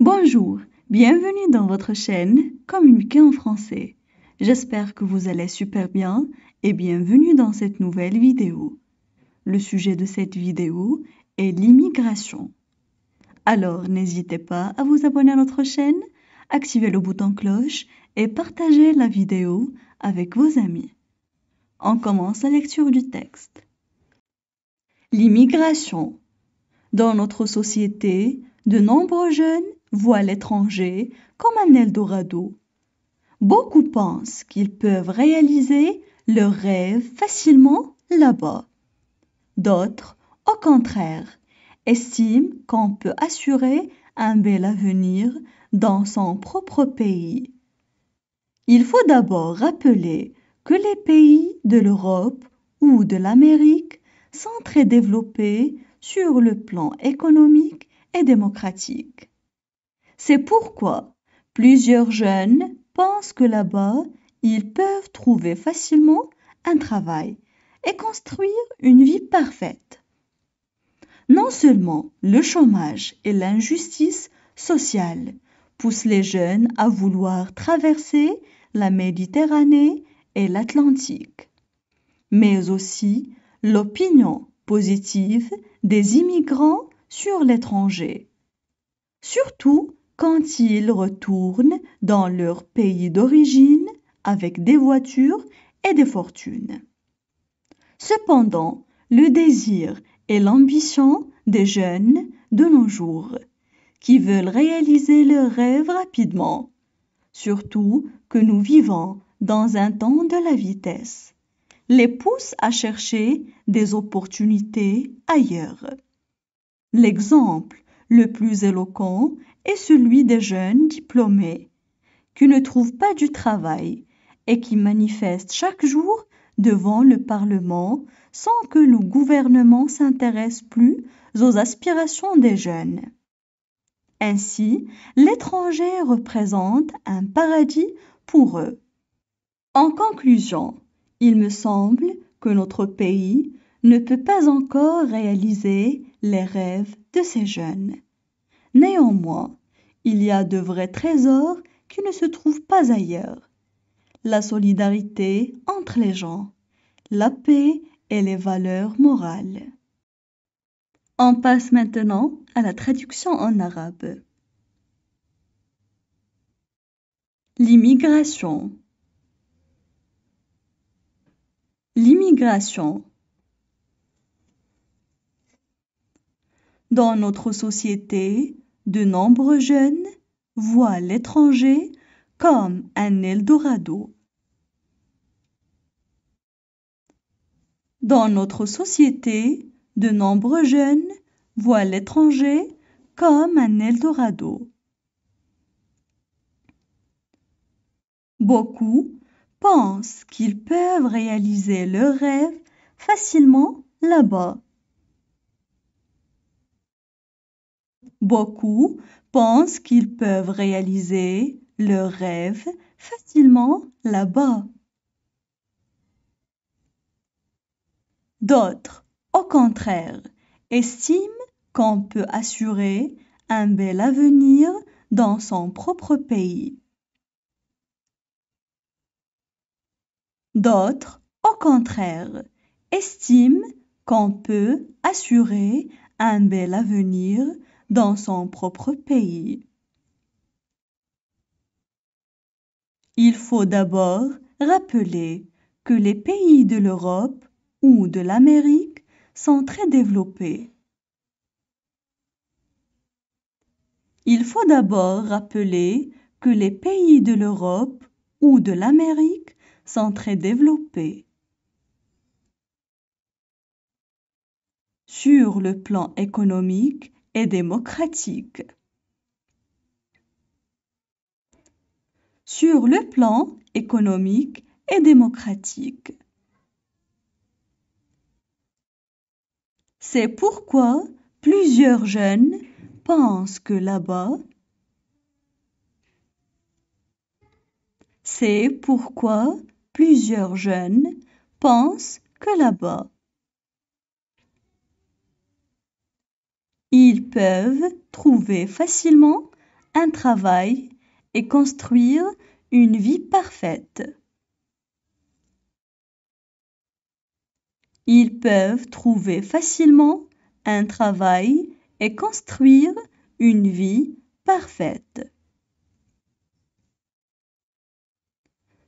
Bonjour, bienvenue dans votre chaîne Communiquer en français. J'espère que vous allez super bien et bienvenue dans cette nouvelle vidéo. Le sujet de cette vidéo est l'immigration. Alors n'hésitez pas à vous abonner à notre chaîne, activer le bouton cloche et partager la vidéo avec vos amis. On commence la lecture du texte. L'immigration. Dans notre société, de nombreux jeunes voient l'étranger comme un Eldorado. Beaucoup pensent qu'ils peuvent réaliser leurs rêves facilement là-bas. D'autres, au contraire, estiment qu'on peut assurer un bel avenir dans son propre pays. Il faut d'abord rappeler que les pays de l'Europe ou de l'Amérique sont très développés sur le plan économique et démocratique. C'est pourquoi plusieurs jeunes pensent que là-bas, ils peuvent trouver facilement un travail et construire une vie parfaite. Non seulement le chômage et l'injustice sociale poussent les jeunes à vouloir traverser la Méditerranée et l'Atlantique, mais aussi l'opinion positive des immigrants sur l'étranger, surtout quand ils retournent dans leur pays d'origine avec des voitures et des fortunes. Cependant, le désir et l'ambition des jeunes de nos jours, qui veulent réaliser leurs rêves rapidement, surtout que nous vivons dans un temps de la vitesse, les poussent à chercher des opportunités ailleurs. L'exemple le plus éloquent est celui des jeunes diplômés qui ne trouvent pas du travail et qui manifestent chaque jour devant le Parlement sans que le gouvernement s'intéresse plus aux aspirations des jeunes. Ainsi, l'étranger représente un paradis pour eux. En conclusion, il me semble que notre pays ne peut pas encore réaliser les rêves de ces jeunes. Néanmoins, il y a de vrais trésors qui ne se trouvent pas ailleurs. La solidarité entre les gens, la paix et les valeurs morales. On passe maintenant à la traduction en arabe. L'immigration. L'immigration. Dans notre société, de nombreux jeunes voient l'étranger comme un Eldorado. Dans notre société, de nombreux jeunes voient l'étranger comme un Eldorado. Beaucoup pensent qu'ils peuvent réaliser leurs rêves facilement là-bas. Beaucoup pensent qu'ils peuvent réaliser leurs rêves facilement là-bas. D'autres, au contraire, estiment qu'on peut assurer un bel avenir dans son propre pays. D'autres, au contraire, estiment qu'on peut assurer un bel avenir dans son propre pays. Il faut d'abord rappeler que les pays de l'Europe ou de l'Amérique sont très développés. Il faut d'abord rappeler que les pays de l'Europe ou de l'Amérique sont très développés. Sur le plan économique et démocratique. Sur le plan économique et démocratique. C'est pourquoi plusieurs jeunes pensent que là-bas, c'est pourquoi plusieurs jeunes pensent que là-bas, ils peuvent trouver facilement un travail et construire une vie parfaite. Ils peuvent trouver facilement un travail et construire une vie parfaite.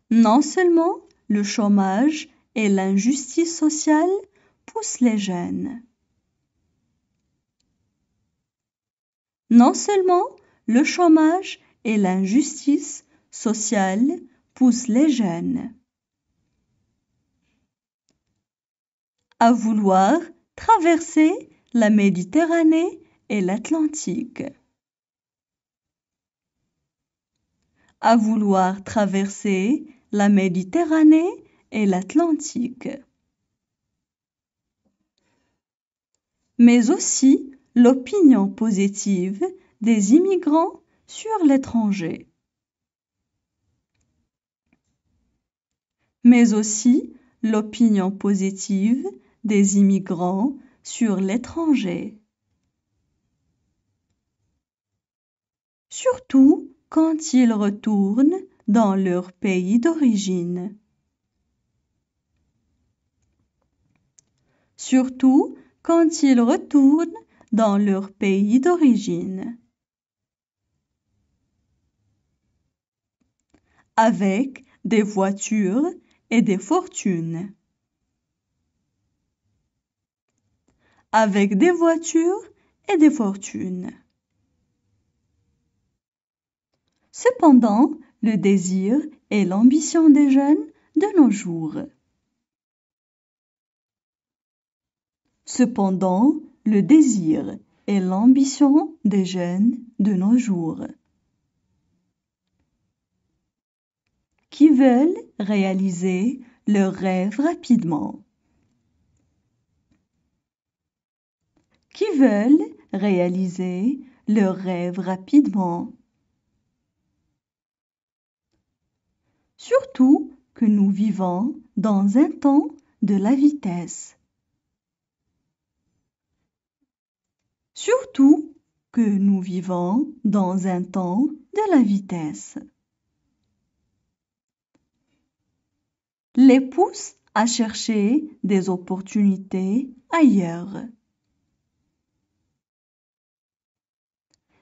Non seulement le chômage et l'injustice sociale poussent les jeunes. Non seulement le chômage et l'injustice sociale poussent les jeunes à vouloir traverser la Méditerranée et l'Atlantique. À vouloir traverser la Méditerranée et l'Atlantique. Mais aussi l'opinion positive des immigrants sur l'étranger. Mais aussi l'opinion positive des immigrants sur l'étranger. Surtout quand ils retournent dans leur pays d'origine. Surtout quand ils retournent dans leur pays d'origine. Avec des voitures et des fortunes. Avec des voitures et des fortunes. Cependant, le désir et l'ambition des jeunes de nos jours. Cependant, le désir et l'ambition des jeunes de nos jours. Qui veulent réaliser leurs rêves rapidement. Qui veulent réaliser leurs rêves rapidement. Surtout que nous vivons dans un temps de la vitesse. Surtout que nous vivons dans un temps de la vitesse. Les pousse à chercher des opportunités ailleurs.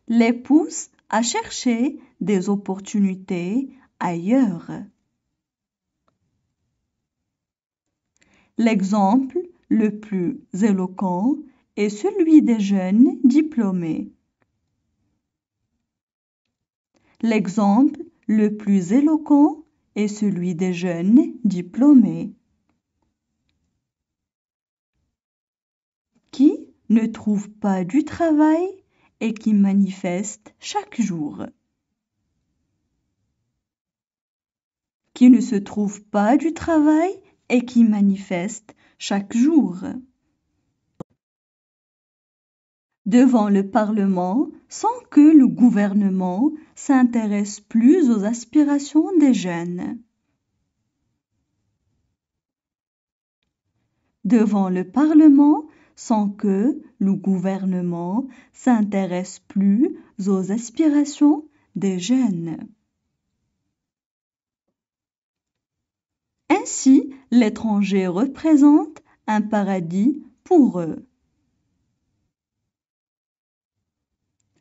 Les pousse à chercher des opportunités ailleurs. L'exemple le plus éloquent est celui des jeunes diplômés. L'exemple le plus éloquent est celui des jeunes diplômés qui ne trouvent pas du travail et qui manifestent chaque jour. Qui ne se trouvent pas du travail et qui manifestent chaque jour. Devant le Parlement sans que le gouvernement s'intéresse plus aux aspirations des jeunes. Devant le Parlement sans que le gouvernement s'intéresse plus aux aspirations des jeunes. Ainsi, l'étranger représente un paradis pour eux.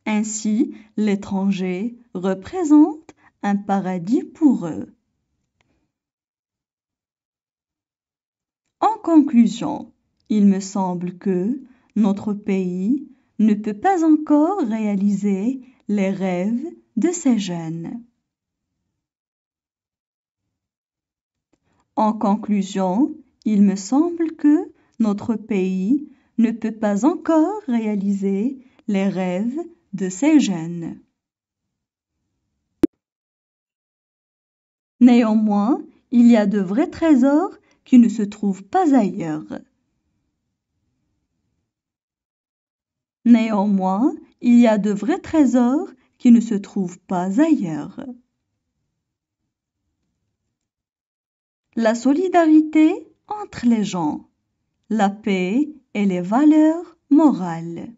Ainsi, l'étranger représente un paradis pour eux. En conclusion, il me semble que notre pays ne peut pas encore réaliser les rêves de ces jeunes. En conclusion, il me semble que notre pays ne peut pas encore réaliser les rêves de ces jeunes. Néanmoins, il y a de vrais trésors qui ne se trouvent pas ailleurs. Néanmoins, il y a de vrais trésors qui ne se trouvent pas ailleurs. La solidarité entre les gens, la paix et les valeurs morales.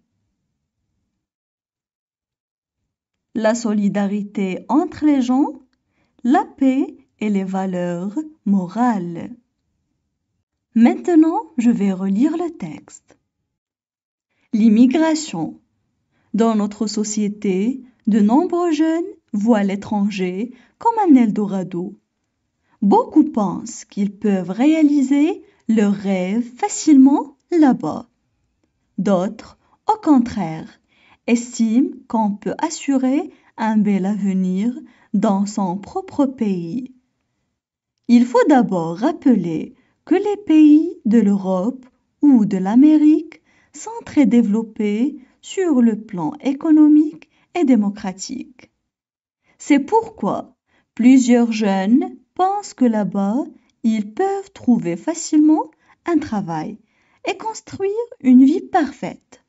la solidarité entre les gens, la paix et les valeurs morales. Maintenant, je vais relire le texte. L'immigration. Dans notre société, de nombreux jeunes voient l'étranger comme un Eldorado. Beaucoup pensent qu'ils peuvent réaliser leurs rêves facilement là-bas. D'autres, au contraire, estiment qu'on peut assurer un bel avenir dans son propre pays. Il faut d'abord rappeler que les pays de l'Europe ou de l'Amérique sont très développés sur le plan économique et démocratique. C'est pourquoi plusieurs jeunes pensent que là-bas, ils peuvent trouver facilement un travail et construire une vie parfaite.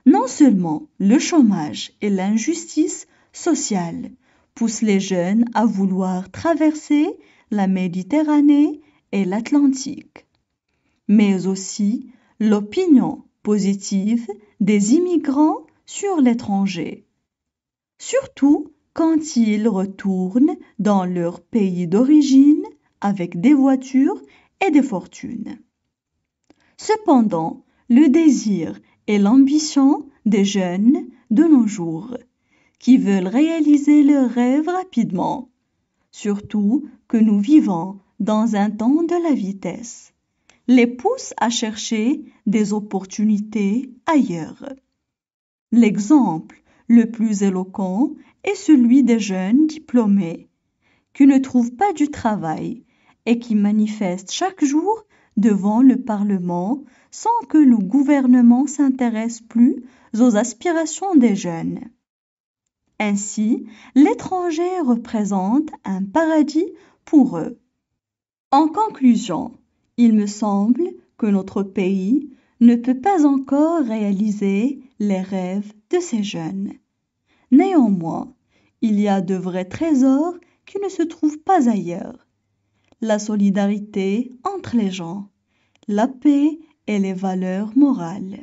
Non seulement le chômage et l'injustice sociale poussent les jeunes à vouloir traverser la Méditerranée et l'Atlantique, mais aussi l'opinion positive des immigrants sur l'étranger, surtout quand ils retournent dans leur pays d'origine avec des voitures et des fortunes. Cependant, le désir et l'ambition des jeunes de nos jours, qui veulent réaliser leurs rêves rapidement, surtout que nous vivons dans un temps de la vitesse, les poussent à chercher des opportunités ailleurs. L'exemple le plus éloquent est celui des jeunes diplômés qui ne trouvent pas du travail et qui manifestent chaque jour devant le Parlement sans que le gouvernement s'intéresse plus aux aspirations des jeunes. Ainsi, l'étranger représente un paradis pour eux. En conclusion, il me semble que notre pays ne peut pas encore réaliser les rêves de ces jeunes. Néanmoins, il y a de vrais trésors qui ne se trouvent pas ailleurs. La solidarité entre les gens, la paix et les valeurs morales.